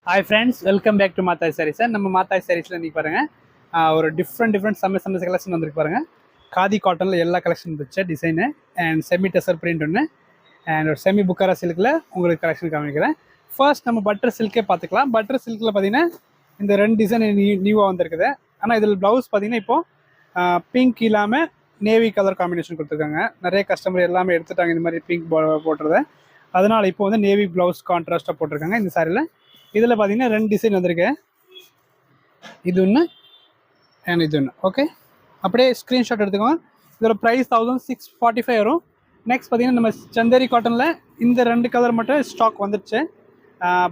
Hi friends, welcome back to Mathai Sarees. நம்ம Mathai Sareesல இன்னைக்கு பாருங்க ஒரு டிஃப்ரெண்ட் செம்ம கலெக்ஷன் வந்திருக்கு பாருங்க. காதி காட்டன்ல எல்லா கலெக்ஷன் இருந்துச்சு டிசைன் அண்ட் செமி டெசர் பிரிண்ட் ஒன்று அண்ட் ஒரு செமி புக்காரா சில்க்ல உங்களுக்கு கலெக்ஷன் காமிக்கிறேன். ஃபர்ஸ்ட் நம்ம பட்டர் சில்கே பார்த்துக்கலாம். பட்டர் சில்க்ல பார்த்தீங்கன்னா இந்த ரெண்டு டிசைன் நியூவாக வந்திருக்குது. ஆனால் இதில் ப்ளவுஸ் பார்த்தீங்கன்னா இப்போ பிங்க் இல்லாமல் நேவி கலர் காம்பினேஷன் கொடுத்துருக்காங்க. நிறைய கஸ்டமர் எல்லாமே எடுத்துட்டாங்க இந்த மாதிரி பிங்க் போட்டுறத. அதனால் இப்போ வந்து நேவி ப்ளவுஸ் கான்ட்ராஸ்ட்டாக போட்டிருக்காங்க இந்த சாரியில். இதில் பார்த்தீங்கன்னா ரெண்டு டிசைன் வந்திருக்கு. இது ஒன்று அண்ட் இது ஒன்று. ஓகே, அப்படியே ஸ்க்ரீன்ஷாட் எடுத்துக்கோங்க. இதோட ப்ரைஸ் 1645 வரும். நெக்ஸ்ட் பார்த்தீங்கன்னா நம்ம சந்தேரி காட்டனில் இந்த ரெண்டு கலர் மட்டும் ஸ்டாக் வந்துடுச்சு.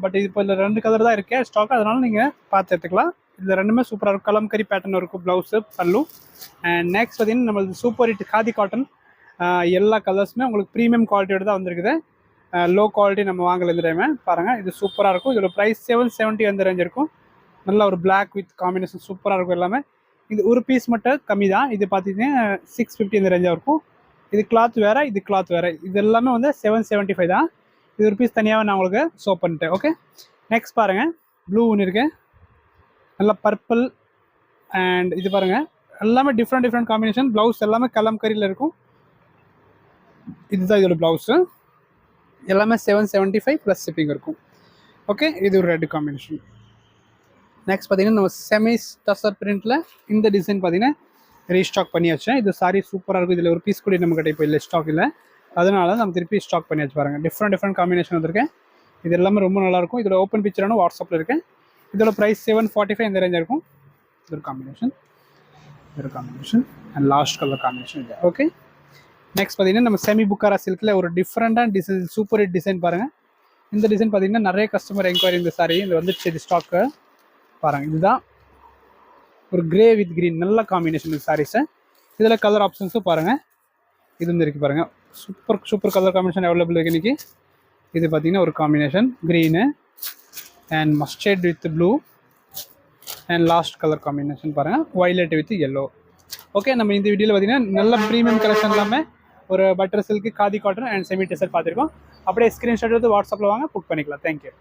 பட் இது இப்போ இந்த ரெண்டு கலர் தான் இருக்குது ஸ்டாக். அதனால் நீங்கள் பார்த்து எடுத்துக்கலாம். இதில் ரெண்டுமே சூப்பராக இருக்கும். கலம்கரி பேட்டர்ன் இருக்கும் ப்ளவுஸு பல்லு. அண்ட் நெக்ஸ்ட் பார்த்தீங்கன்னா நம்மளுக்கு சூப்பர் ஹிட் காதி காட்டன். எல்லா கலர்ஸுமே உங்களுக்கு ப்ரீமியம் குவாலிட்டியோடு தான் வந்திருக்குது. லோ குவாலிட்டி நம்ம வாங்கல இந்த டைம் பாருங்கள். இது சூப்பராக இருக்கும். இதோட ப்ரைஸ் 770 அந்த ரேஞ்ச் இருக்கும். நல்ல ஒரு பிளாக் வித் காம்பினேஷன் சூப்பராக இருக்கும் எல்லாமே. இது ஒரு பீஸ் மட்டும் கம்மி தான். இது பார்த்தீங்கன்னா 650 இந்த ரேஞ்சாக இருக்கும். இது கிளாத் வேறு, இது கிளாத் வேறு. இது எல்லாமே வந்து 775 தான். இது ஒரு பீஸ் தனியாக நான் உங்களுக்கு ஷோ பண்ணிட்டேன். ஓகே, நெக்ஸ்ட் பாருங்கள். ப்ளூ ஒன்று இருக்கு, நல்லா பர்பிள் அண்ட் இது பாருங்கள். எல்லாமே டிஃப்ரெண்ட் காம்பினேஷன். ப்ளவுஸ் எல்லாமே கலம்கரியில் இருக்கும். இதுதான் இதோட ப்ளவுஸு. எல்லாமே 775 ப்ளஸ் ஷிப்பிங் இருக்கும். ஓகே, இது ஒரு ரெட் காம்பினேஷன். நெக்ஸ்ட் பார்த்தீங்கன்னா நம்ம செமி டசர் பிரிண்டில் இந்த டிசைன் பார்த்தீங்கன்னா ரீஸ்டாக் பண்ணியாச்சு. இது சாரி சூப்பராக இருக்கும். இதில் ஒரு பீஸ் கூட நம்ம கிட்ட இப்போ இல்லை, ஸ்டாக் இல்லை. அதனால நம்ம திருப்பி ஸ்டாக் பண்ணியாச்சு பாருங்கள். டிஃப்ரெண்ட் காம்பினேஷன் வந்திருக்கேன். இது எல்லாமே ரொம்ப நல்லாயிருக்கும். இதோட ஓப்பன் பிக்சரான வாட்ஸ்அப்பில் இருக்கேன். இதோட ப்ரைஸ் 745 இந்த ரேஞ்சாக இருக்கும். இது ஒரு combination, and last colour combination இது. ஓகே, நெக்ஸ்ட் பார்த்தீங்கன்னா நம்ம செமி புக்காரா சில்கில் ஒரு டிஃப்ரெண்டான டிசைன், சூப்பர் ஹிட் டிசைன் பாருங்கள். இந்த டிசைன் பார்த்தீங்கன்னா நிறைய கஸ்டமர் என்கொயரி இந்த சாரி இது வந்துடுச்சு. இது ஸ்டாக்கு பாருங்கள். இதுதான் ஒரு கிரே வித் க்ரீன் நல்ல காம்பினேஷன் இந்த சாரீஸை. இதில் கலர் ஆப்ஷன்ஸும் பாருங்கள். இது வந்து இருக்குது பாருங்கள். சூப்பர் கலர் காம்பினேஷன் அவைலபிள் இருக்குது இன்றைக்கி. இது பார்த்தீங்கன்னா ஒரு combination green and mustard with blue and last colour combination பாருங்கள், வயலட் வித் எல்லோ. ஓகே, நம்ம இந்த வீடியோவில் பார்த்தீங்கன்னா நல்ல ப்ரீமியம் கலெக்ஷன் இல்லாமல் ஒரு butter silk, khadi cotton and semi டெசர் பார்த்துருக்கோம். அப்படியே ஸ்க்ரீன்ஷாட் எடுத்து வாட்ஸ்அப்பில் வாங்க, புக் பண்ணிக்கலாம். தேங்க்யூ.